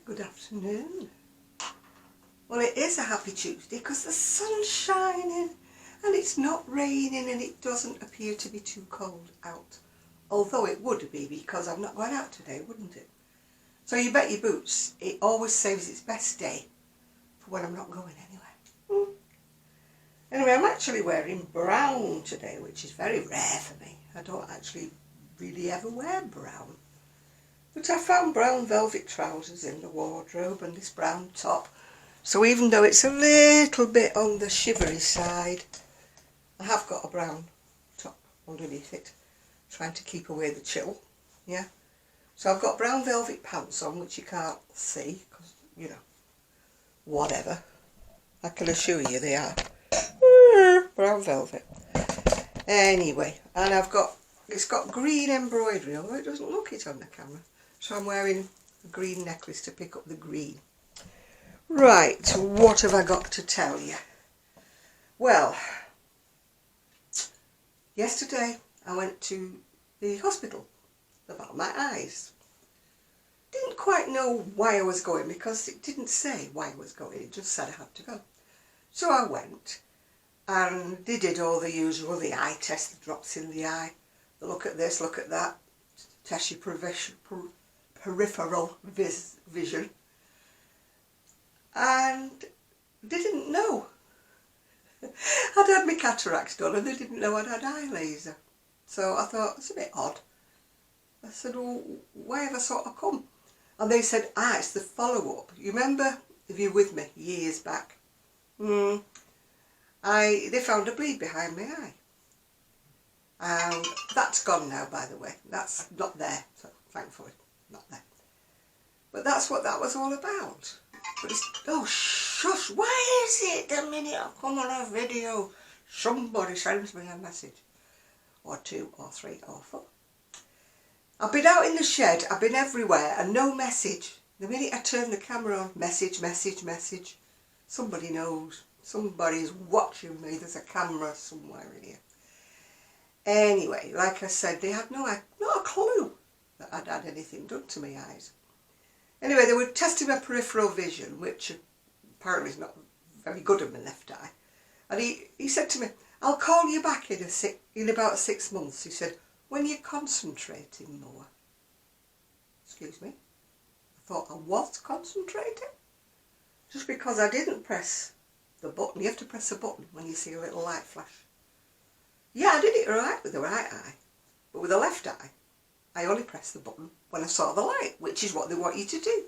Good afternoon. Well, it is a happy Tuesday because the sun's shining and it's not raining and it doesn't appear to be too cold out. Although it would be because I'm not going out today, wouldn't it? So you bet your boots, it always saves its best day for when I'm not going anywhere. Anyway, I'm actually wearing brown today, which is very rare for me. I don't actually really ever wear brown. But I found brown velvet trousers in the wardrobe and this brown top. So even though it's a little bit on the shivery side, I have got a brown top underneath it, trying to keep away the chill, yeah. So I've got brown velvet pants on, which you can't see, because, you know, whatever. I can assure you they are brown velvet. Anyway, and it's got green embroidery, although it doesn't look it on the camera. So I'm wearing a green necklace to pick up the green. Right, what have I got to tell you? Well, yesterday I went to the hospital about my eyes. Didn't quite know why I was going because it didn't say why I was going, it just said I had to go. So I went and they did all the usual, the eye test, the drops in the eye, the look at this, look at that, test your peripheral vision. And they didn't know. I'd had my cataracts done and they didn't know I'd had eye laser. So I thought, it's a bit odd. I said, well, why have I sort of come? And they said, it's the follow-up. You remember, if you're with me, years back, they found a bleed behind my eye. And that's gone now, by the way. That's not there, so thankfully, not there. But that's what that was all about. But it's, oh shush, why is it the minute I come on a video, somebody sends me a message? Or two, or three, or four. I've been out in the shed, I've been everywhere, and no message. The minute I turn the camera on, message, message, message. Somebody knows. Somebody's watching me. There's a camera somewhere in here. Anyway, like I said, they had not a clue that I'd had anything done to my eyes. Anyway, they were testing my peripheral vision, which apparently is not very good in my left eye. And he said to me, I'll call you back in about 6 months. He said, when you're concentrating more. Excuse me. I thought I was concentrating. Just because I didn't press the button. You have to press a button when you see a little light flash. Yeah, I did it right with the right eye. But with the left eye, I only pressed the button when I saw the light, which is what they want you to do.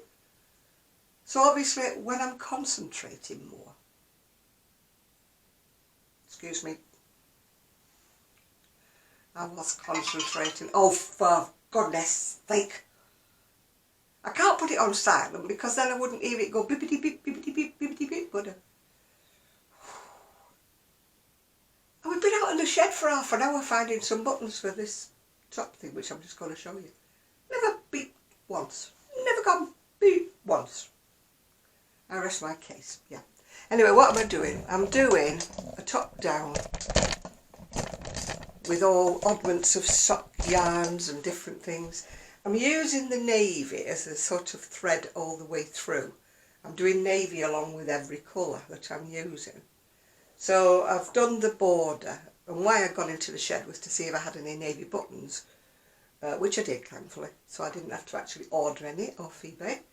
So obviously, when I'm concentrating more. Excuse me. I was concentrating. Oh, for goodness sake. I can't put it on silent because then I wouldn't hear it go bippity beep, bippity beep, bippity beep, would I? And we've been out in the shed for half an hour finding some buttons for this top thing, which I'm just going to show you. Never beep once. Never gone beep once. I rest my case, yeah. Anyway, what am I doing? I'm doing a top down with all oddments of sock yarns and different things. I'm using the navy as a sort of thread all the way through. I'm doing navy along with every colour that I'm using. So I've done the border, and why I'd gone into the shed was to see if I had any navy buttons, which I did thankfully, so I didn't have to actually order any off eBay.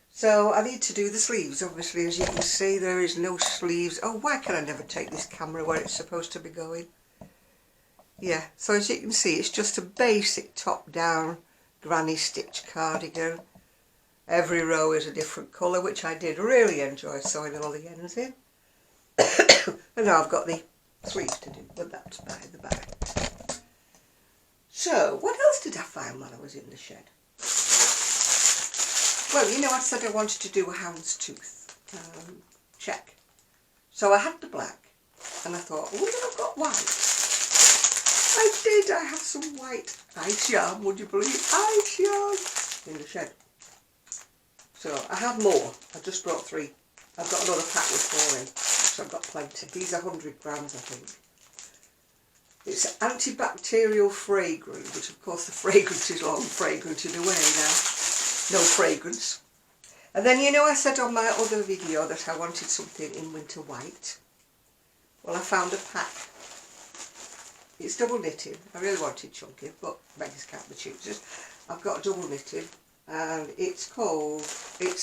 So I need to do the sleeves, obviously, as you can see there is no sleeves. Oh, why can I never take this camera where it's supposed to be going? Yeah, so as you can see, it's just a basic top-down granny stitch cardigan. Every row is a different colour, which I did really enjoy sewing all the ends in. And now I've got the sleeves to do, but that's by the by. So, what else did I find while I was in the shed? Well, you know, I said I wanted to do a houndstooth check. So I had the black, and I thought, oh, I've got white. I did, I have some white ice yarn, would you believe? Ice yarn in the shed. So I have more, I just brought 3. I've got another pack with 4 in, so I've got plenty. These are 100 grams, I think. It's antibacterial fragrance, which of course the fragrance is long fragranted away now. No fragrance. And then, you know, I said on my other video that I wanted something in winter white. Well, I found a pack. It's double knitted. I really wanted chunky, but beggars can't be choosers. I've got double knitted, and it's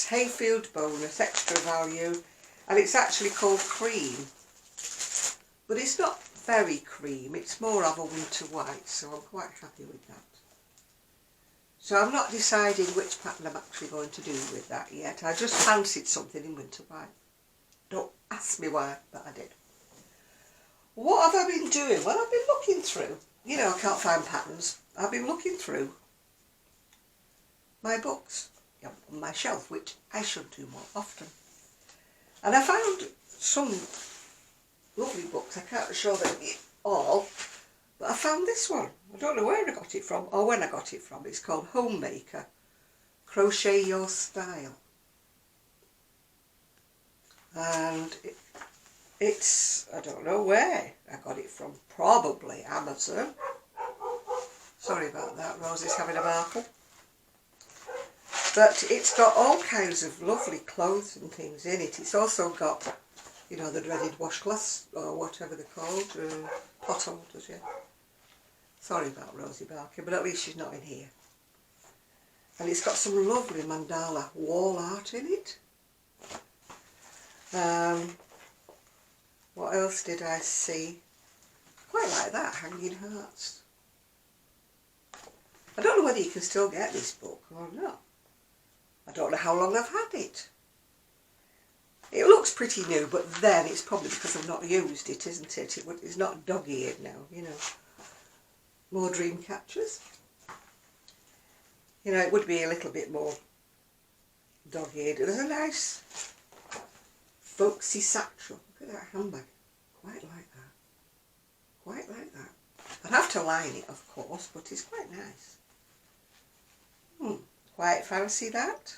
Hayfield Bonus Extra Value, and it's actually called Cream. But it's not very cream, it's more of a winter white, so I'm quite happy with that. So I'm not deciding which pattern I'm actually going to do with that yet. I just fancied something in winter white. Don't ask me why, but I did. What have I been doing? Well, I've been looking through. You know, I can't find patterns. I've been looking through my books on my shelf, which I should do more often. And I found some lovely books. I can't show them all, but I found this one. I don't know where I got it from or when I got it from. It's called Homemaker, Crochet Your Style. And it's, I don't know where I got it from, probably Amazon. Sorry about that, Rosie's having a barkle. But it's got all kinds of lovely clothes and things in it. It's also got, you know, the dreaded washcloths, or whatever they're called, pot holders, yeah. Sorry about Rosie barking, but at least she's not in here. And it's got some lovely mandala wall art in it. What else did I see? Quite like that, Hanging Hearts. I don't know whether you can still get this book or not. I don't know how long I've had it. It looks pretty new, but then it's probably because I've not used it, isn't it? It's not dog-eared now, you know. More dream catchers. You know, it would be a little bit more dog-eared. There's a nice folksy satchel. Look at that handbag. Quite like that. Quite like that. I'd have to line it, of course, but it's quite nice. Quite fancy that.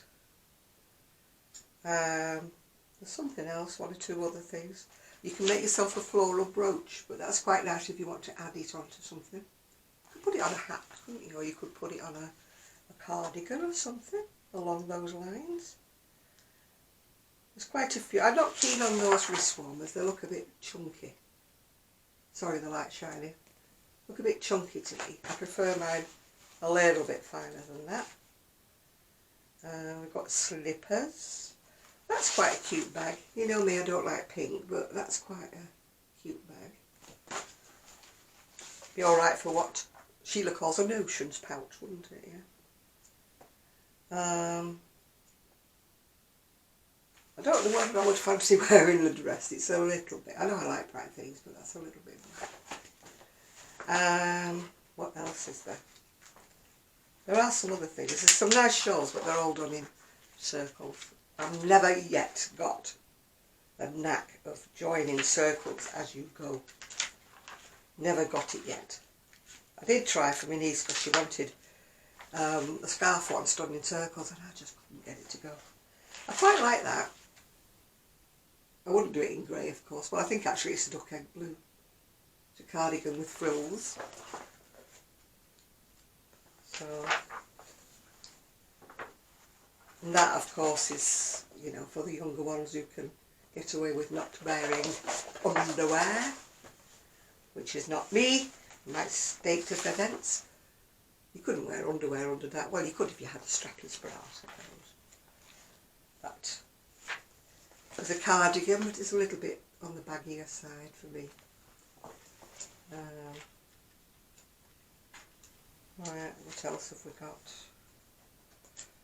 There's something else, one or two other things. You can make yourself a floral brooch, but that's quite nice if you want to add it onto something. You could put it on a hat, couldn't you? Or you could put it on a cardigan or something along those lines. There's quite a few. I'm not keen on those wrist warmers. They look a bit chunky. Sorry, the light's shining. Look a bit chunky to me. I prefer mine a little bit finer than that. We've got slippers. That's quite a cute bag. You know me, I don't like pink, but that's quite a cute bag. Be alright for what Sheila calls a notions pouch, wouldn't it? Yeah. I don't know whether I would fancy wearing the dress. It's a little bit. I know I like bright things, but that's a little bit more. What else is there? There are some other things. There's some nice shawls, but they're all done in circles. I've never yet got the knack of joining circles as you go. Never got it yet. I did try for my niece because she wanted a scarf once done in circles, and I just couldn't get it to go. I quite like that. I wouldn't do it in grey, of course, but I think actually it's a duck egg blue. It's a cardigan with frills. So, and that, of course, is, you know, for the younger ones who can get away with not wearing underwear, which is not me, my state of events. You couldn't wear underwear under that. Well, you could if you had a strapless bra, I suppose. But there's a cardigan, but it's a little bit on the baggier side for me. Right, what else have we got?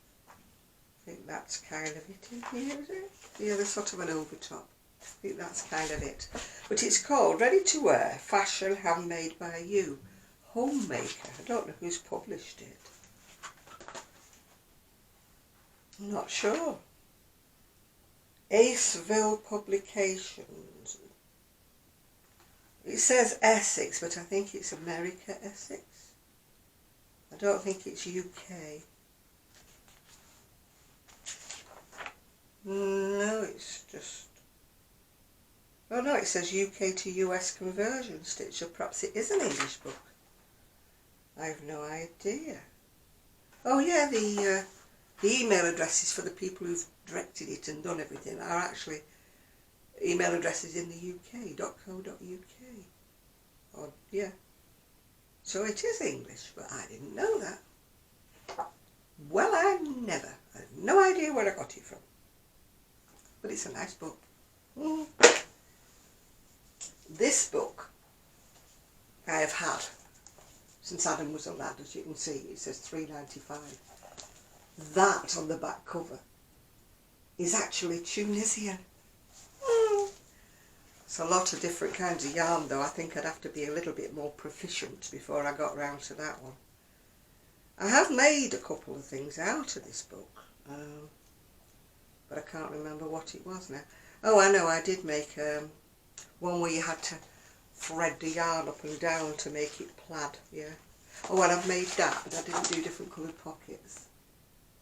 I think that's kind of it in here, is it? Yeah, there's sort of an overtop. I think that's kind of it. But it's called Ready to Wear, Fashion Handmade by You, Homemaker. I don't know who's published it. I'm not sure. Aceville Publications. It says Essex, but I think it's America, Essex. I don't think it's UK. No, it's just... Oh no, it says UK to US conversion stitch, or perhaps it is an English book. I have no idea. Oh yeah, the the email addresses for the people who've directed it and done everything are actually email addresses in the UK, .co.uk. Or, yeah. So it is English, but I didn't know that. Well, I have no idea where I got it from. But it's a nice book. This book I have had since Adam was a lad, as you can see. It says £3.95. That on the back cover is actually Tunisian. It's a lot of different kinds of yarn though. I think I'd have to be a little bit more proficient before I got round to that one. I have made a couple of things out of this book, but I can't remember what it was now. Oh, I know, I did make one where you had to thread the yarn up and down to make it plaid, yeah. Oh, and I've made that, but I didn't do different coloured pockets.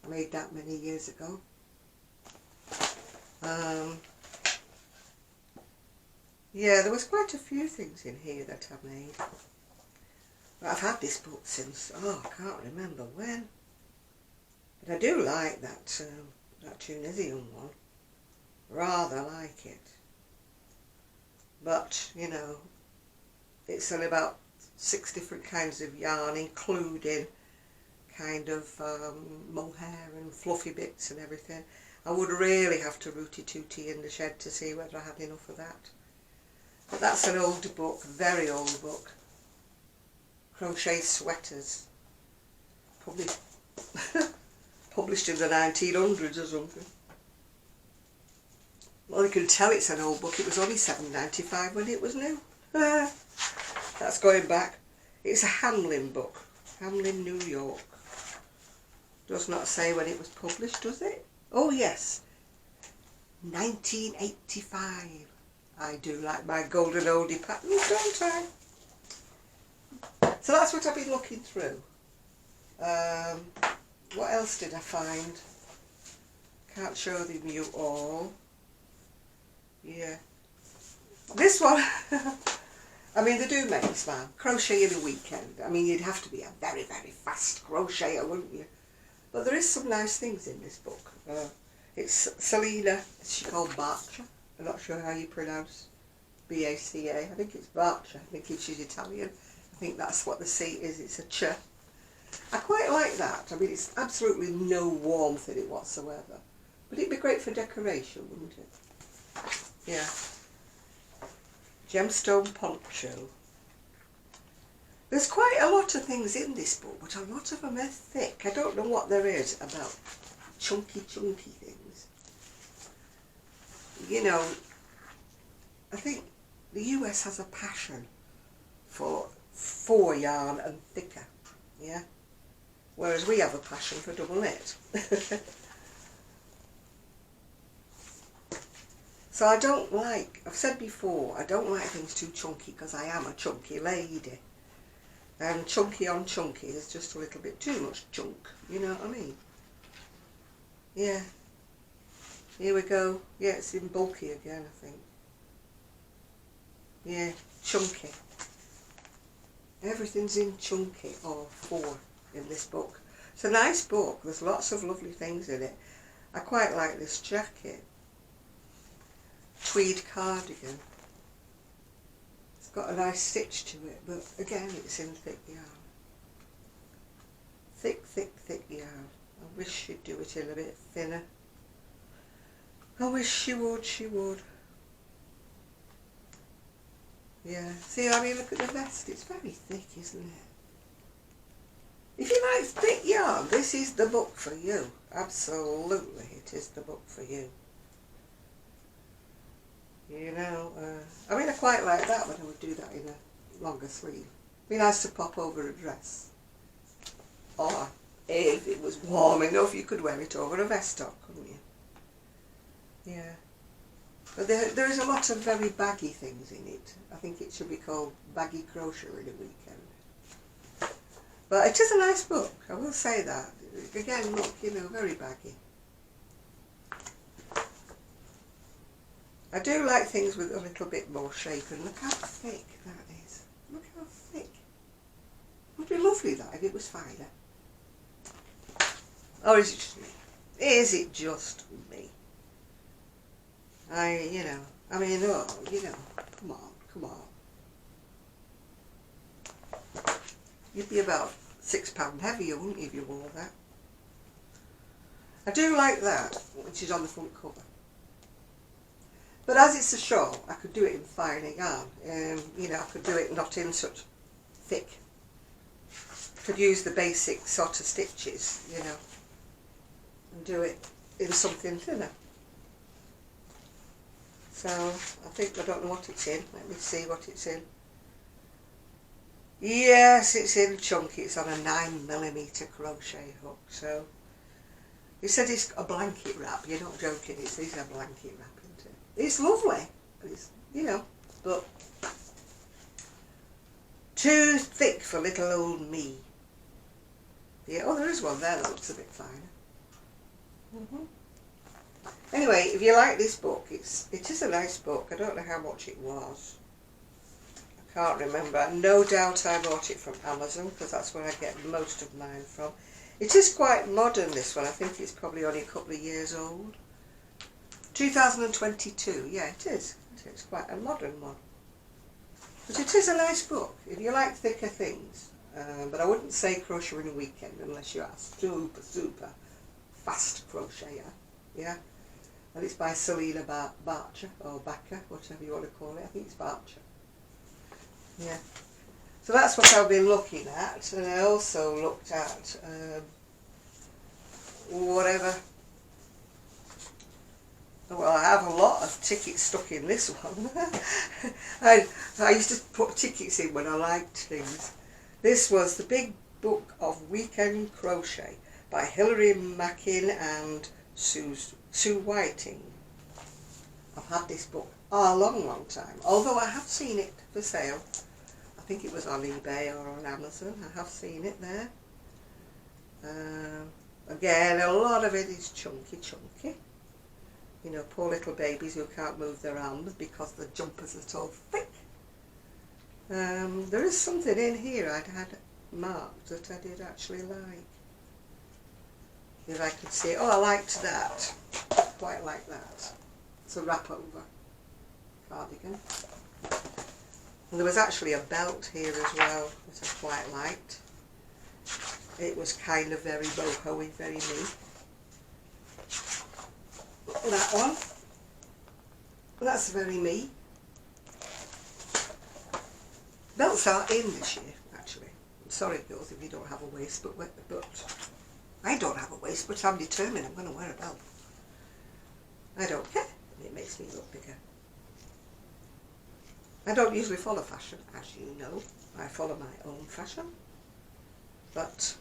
I made that many years ago. Yeah, there was quite a few things in here that I made. But I've had this book since, I can't remember when. But I do like that Tunisian one. Rather like it. But, you know, it's only about 6 different kinds of yarn, including kind of mohair and fluffy bits and everything. I would really have to rooty-tooty in the shed to see whether I had enough of that. But that's an old book, very old book. Crochet Sweaters. Probably published in the 1900s or something. Well, you can tell it's an old book. It was only £7.95 when it was new. That's going back. It's a Hamlin book. Hamlin, New York. Does not say when it was published, does it? Oh yes, 1985. I do like my golden oldie patterns, don't I? So that's what I've been looking through. What else did I find? Can't show them you all. Yeah. This one, I mean, they do make me smile. Crochet in a weekend. I mean, you'd have to be a very, very fast crocheter, wouldn't you? But there is some nice things in this book. It's Selena, she's called Barcia. I'm not sure how you pronounce B-A-C-A. I think it's Barcia. I think she's Italian. I think that's what the C is. It's a ch. I quite like that. I mean, it's absolutely no warmth in it whatsoever. But it'd be great for decoration, wouldn't it? Yeah. Gemstone poncho. There's quite a lot of things in this book, but a lot of them are thick. I don't know what there is about chunky things. You know, I think the US has a passion for yarn and thicker, yeah? Whereas we have a passion for double knit. So I don't like, I've said before, I don't like things too chunky because I am a chunky lady. And chunky on chunky is just a little bit too much chunk, you know what I mean? Yeah. Here we go. Yeah, it's in bulky again, I think. Yeah, chunky. Everything's in chunky or 4 in this book. It's a nice book. There's lots of lovely things in it. I quite like this jacket. Tweed cardigan. It's got a nice stitch to it, but again it's in thick yarn. Thick yarn. I wish she'd do it in a bit thinner. I wish she would. Yeah, see, I mean, look at the vest, it's very thick, isn't it? If you like thick yarn, this is the book for you. Absolutely, it is the book for you. You know, I mean, I quite like that, but I would do that in a longer sleeve. Be nice to pop over a dress. Or, if it was warm enough, you could wear it over a vest top, couldn't you? Yeah. But there is a lot of very baggy things in it. I think it should be called Baggy Crochet in a Weekend. But it is a nice book, I will say that. Again, look, you know, very baggy. I do like things with a little bit more shape, and look how thick that is. Look how thick. It would be lovely that if it was finer. Or is it just me? Is it just me? I mean, oh, come on, come on. You'd be about £6 heavier, wouldn't you, if you wore that? I do like that, which is on the front cover. But as it's a shawl, I could do it in finer yarn. I could do it not in such thick. Could use the basic sort of stitches, and do it in something thinner. So I don't know what it's in. Let me see what it's in. Yes, it's in chunky. It's on a 9mm crochet hook. So he said it's a blanket wrap. You're not joking. It's a blanket wrap, isn't it? It's lovely. It's but too thick for little old me. Yeah. Oh, there is one there that looks a bit finer. Anyway, if you like this book, it is a nice book. I don't know how much it was. I can't remember. No doubt I bought it from Amazon because that's where I get most of mine from. It is quite modern, this one. I think it's probably only a couple of years old. 2022. Yeah, it is. It's quite a modern one. But it is a nice book if you like thicker things. But I wouldn't say crochet in a weekend unless you are super, super fast crocheter. Yeah. And it's by Selena Barcher, or Backer, whatever you want to call it. I think it's Barcher. Yeah. So that's what I've been looking at. And I also looked at whatever. Well, I have a lot of tickets stuck in this one. I used to put tickets in when I liked things. This was the Big Book of Weekend Crochet by Hilary Mackin and Sue Whiting. I've had this book a long, long time, although I have seen it for sale. I think it was on eBay or on Amazon. I have seen it there. Again, a lot of it is chunky. Poor little babies who can't move their arms because the jumpers are so thick. There is something in here I'd had marked that I did actually like. If I could see it. Oh, I liked that. Quite like that. It's a wrap over cardigan. And there was actually a belt here as well that I quite liked. It was kind of very boho-y, very me. That one. That's very me. Belts are in this year, actually. I'm sorry, girls, if you don't have a waist, but I don't have a waist, but I'm determined I'm going to wear a belt. I don't care. It makes me look bigger. I don't usually follow fashion, as you know. I follow my own fashion. But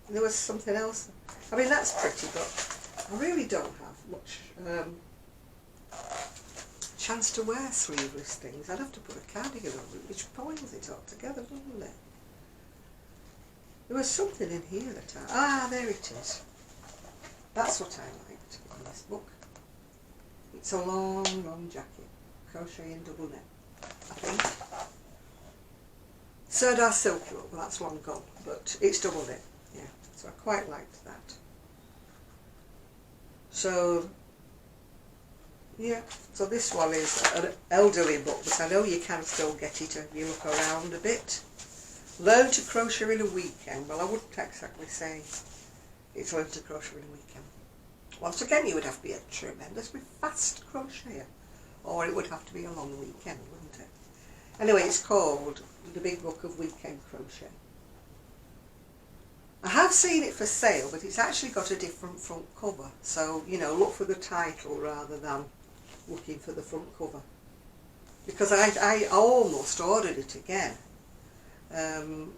there was something else. I mean, that's pretty, but I really don't have much chance to wear sleeveless things. I'd have to put a cardigan over it, which spoils it all together, doesn't it? There was something in here that there it is. That's what I liked in this book. It's a long, long jacket. Crochet in double knit, I think. Serdar silk rope, well, that's long gone, but it's double knit, yeah. So I quite liked that. So, yeah, so this one is an elderly book, but I know you can still get it if you look around a bit. Learn to crochet in a weekend. Well, I wouldn't exactly say it's learn to crochet in a weekend. Once again, you would have to be a tremendously fast crocheter, or it would have to be a long weekend, wouldn't it? Anyway, it's called The Big Book of Weekend Crochet. I have seen it for sale, but it's actually got a different front cover. So, look for the title rather than looking for the front cover. Because I almost ordered it again. And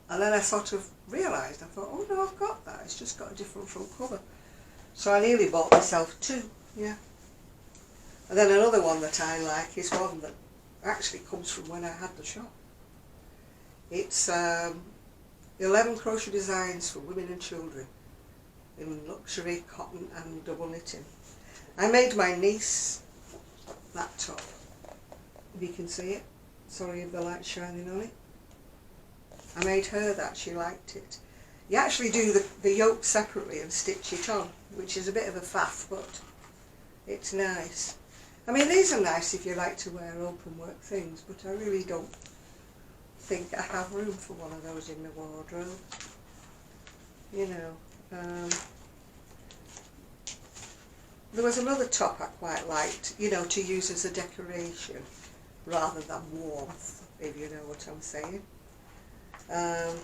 then I sort of realised, I thought, oh no, I've got that. It's just got a different front cover. So I nearly bought myself two, yeah. And then another one that I like is one that actually comes from when I had the shop. It's 11 crochet designs for women and children in luxury, cotton and double knitting. I made my niece that top, if you can see it. Sorry if the light's shining on it. I made her that, she liked it. You actually do the yoke separately and stitch it on, which is a bit of a faff, but it's nice. I mean, these are nice if you like to wear open work things, but I really don't think I have room for one of those in the wardrobe. You know, there was another top I quite liked, you know, to use as a decoration rather than warmth, if you know what I'm saying. I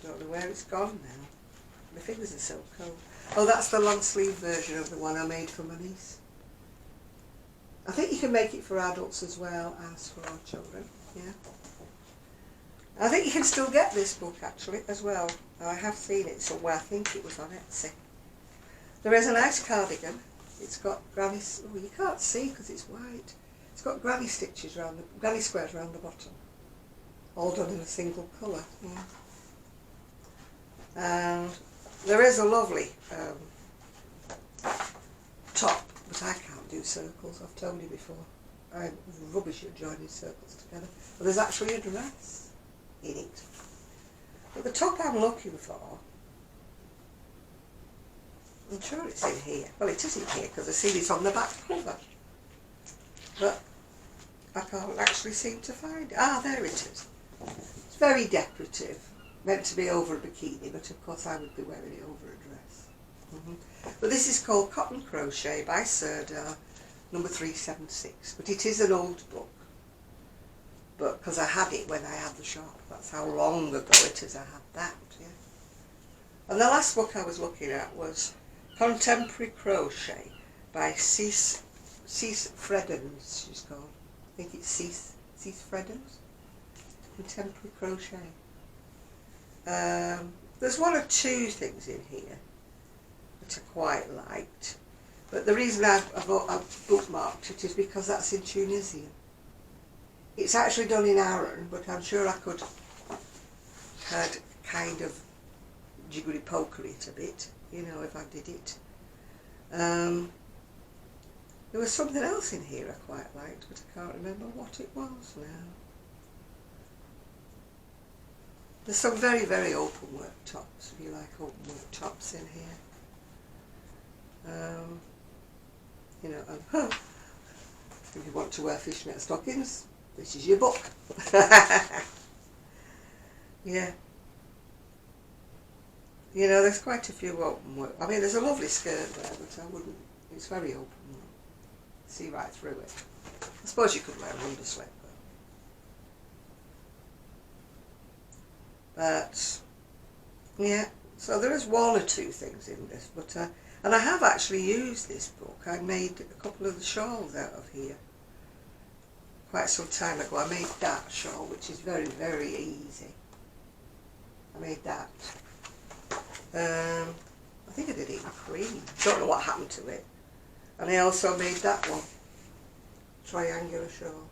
don't know where it's gone now. My fingers are so cold. Oh, that's the long sleeve version of the one I made for my niece. I think you can make it for adults as well as for our children, yeah. I think you can still get this book actually as well. I have seen it somewhere. I think it was on Etsy. There is a nice cardigan. It's got granny, oh, you can't see because it's white. It's got granny stitches around the, granny squares around the bottom. All done in a single colour, yeah. And there is a lovely top, but I can't do circles, I've told you before. I'm rubbish at joining circles together. But there's actually a dress in it. But the top I'm looking for, I'm sure it's in here. Well, it is in here because I see it on the back cover. But I can't actually seem to find it. Ah, there it is. It's very decorative. Meant to be over a bikini, but of course I would be wearing it over a dress. But this is called Cotton Crochet by Serdar, number 376. But it is an old book. But because I had it when I had the shop. That's how long ago it is I had that, yeah. And the last book I was looking at was Contemporary Crochet by Cease Freddens, she's called. I think it's Cease Freddens. Contemporary Crochet. There's one or two things in here that I quite liked, but the reason I've bookmarked it is because that's in Tunisian. It's actually done in Aran, but I'm sure I could had kind of jiggery pokery it a bit, you know, if I did it. There was something else in here I quite liked, but I can't remember what it was now. There's some very, very open work tops, if you like open work tops in here. You know, and if you want to wear fishnet stockings, this is your book. Yeah. You know, there's quite a few open work. I mean, there's a lovely skirt there, but I wouldn't, it's very open. See right through it. I suppose you could wear an underslip. But yeah, so there is one or two things in this, but and I have actually used this book. I made a couple of the shawls out of here quite some time ago. I made that shawl, which is very, very easy. I made that. I think I did it in cream. Don't know what happened to it. And I also made that one, triangular shawl.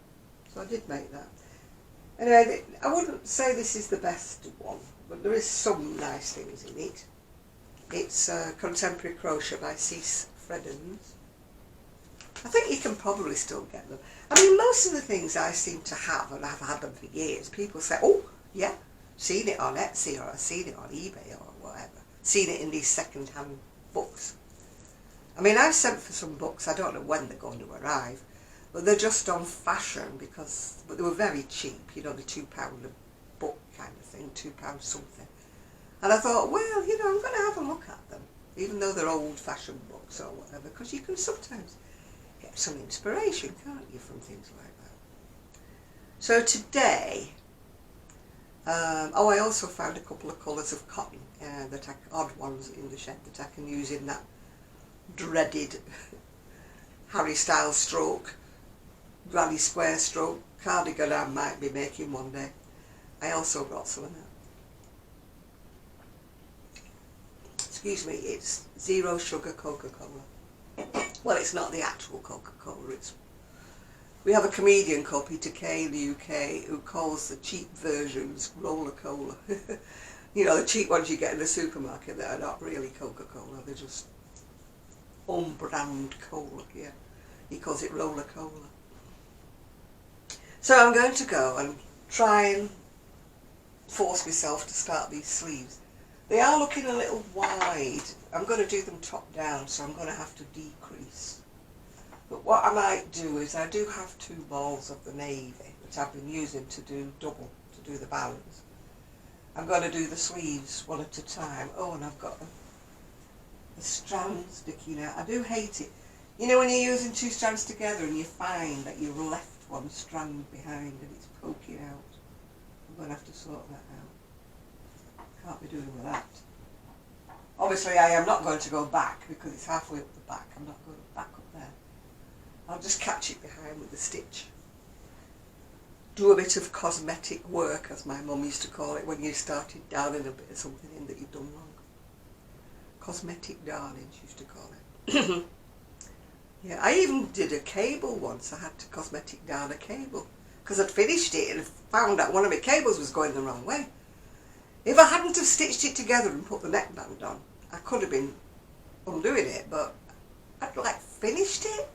So I did make that. Anyway, I wouldn't say this is the best one, but there is some nice things in it. It's Contemporary Crochet by Cease Freddens. I think you can probably still get them. I mean, most of the things I seem to have, and I've had them for years, people say, oh, yeah, seen it on Etsy, or I've seen it on eBay, or whatever. Seen it in these second-hand books. I mean, I've sent for some books, I don't know when they're going to arrive, but they're just on fashion because, but they were very cheap, you know, the £2 a book kind of thing, £2 something. And I thought, well, you know, I'm going to have a look at them, even though they're old-fashioned books or whatever, because you can sometimes get some inspiration, can't you, from things like that. So today, oh, I also found a couple of colours of cotton, odd ones in the shed that I can use in that dreaded Harry Styles stroke, granny square stroke cardigan I might be making one day. I also got some of that. Excuse me, it's zero sugar Coca-Cola. Well, it's not the actual Coca-Cola, it's... We have a comedian called Peter Kay in the UK who calls the cheap versions Roller Cola. You know, the cheap ones you get in the supermarket that are not really Coca-Cola, they're just on-brand cola, yeah. He calls it Roller Cola. So I'm going to go and try and force myself to start these sleeves. They are looking a little wide. I'm going to do them top down, so I'm going to have to decrease. But what I might do is I do have 2 balls of the navy that I've been using to do double, to do the balance. I'm going to do the sleeves one at a time. Oh, and I've got a strand sticking out. I do hate it. You know when you're using 2 strands together and you find that you've left one strand behind and it's poking out. I'm going to have to sort that out. Can't be doing with that. Obviously I am not going to go back because it's halfway up the back. I'm not going back up there. I'll just catch it behind with the stitch. Do a bit of cosmetic work, as my mum used to call it, when you started darning a bit of something in that you'd done wrong. Cosmetic darning, she used to call it. Yeah, I even did a cable once. I had to cosmetic darn a cable because I'd finished it and found out one of my cables was going the wrong way. If I hadn't have stitched it together and put the neckband on, I could have been undoing it, but I'd like finished it.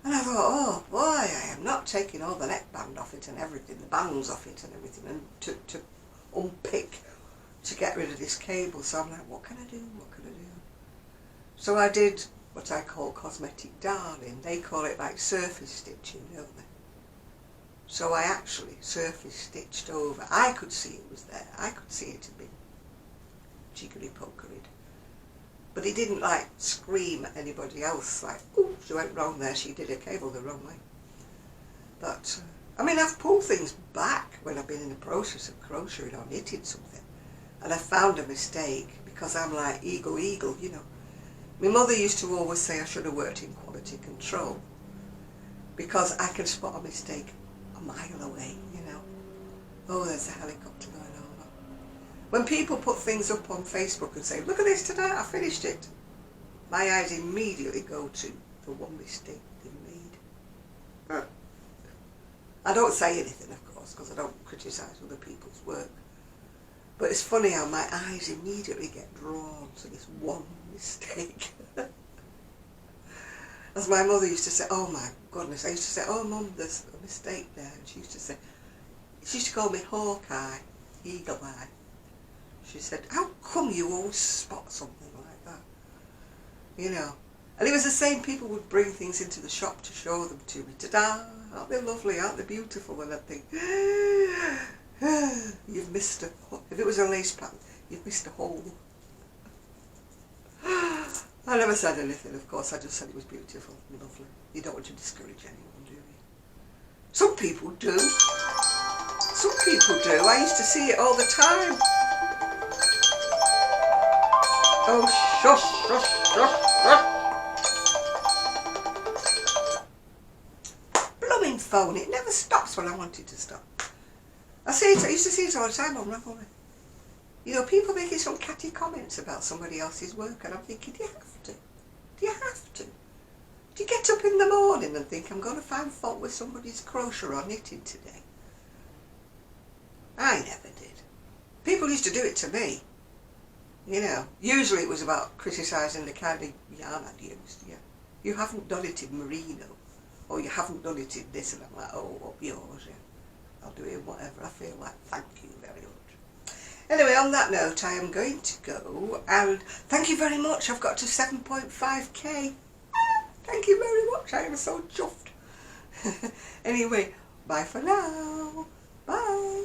And I thought, oh boy, I am not taking all the neckband off it and everything, the bands off it and everything, and to unpick, to get rid of this cable. So I'm like, what can I do? What can I do? So I did what I call cosmetic darning. They call it like surface stitching, don't they? So I actually surface stitched over. I could see it was there. I could see it had been jiggery pokery. But it didn't like scream at anybody else like, oh, she went wrong there, she did a cable the wrong way. But, I mean, I've pulled things back when I've been in the process of crocheting or knitting something. And I found a mistake because I'm like eagle, you know. My mother used to always say I should have worked in quality control because I can spot a mistake a mile away, you know. Oh, there's a helicopter going over. When people put things up on Facebook and say, look at this today, I finished it, my eyes immediately go to the one mistake they made. I don't say anything, of course, because I don't criticise other people's work. But it's funny how my eyes immediately get drawn to this one mistake. As my mother used to say, oh my goodness, I used to say, oh Mum, there's a mistake there. And she used to call me Hawkeye, Eagle Eye. She said, how come you always spot something like that? You know. And it was the same people would bring things into the shop to show them to me. Ta-da! Aren't they lovely? Aren't they beautiful? And I'd think, you've missed a hole. If it was a lace pattern, you've missed a hole. I never said anything, of course. I just said it was beautiful and lovely. You don't want to discourage anyone, do you? Some people do. Some people do. I used to see it all the time. Oh, shush, shush, shush, shush. Blooming phone. It never stops when I want it to stop. I used to see it all the time on Ravelry. You know, people making some catty comments about somebody else's work, and I'm thinking, do you have to? Do you have to? Do you get up in the morning and think, I'm going to find fault with somebody's crochet or knitting today? I never did. People used to do it to me. You know, usually it was about criticising the kind of yarn I'd used. Yeah, you haven't done it in merino, or you haven't done it in this, and I'm like, oh, up yours, yeah. I'll do it in whatever I feel like. Thank you very much. Anyway, on that note, I am going to go, and thank you very much. I've got to 7.5k. Thank you very much. I am so chuffed. Anyway, bye for now. Bye.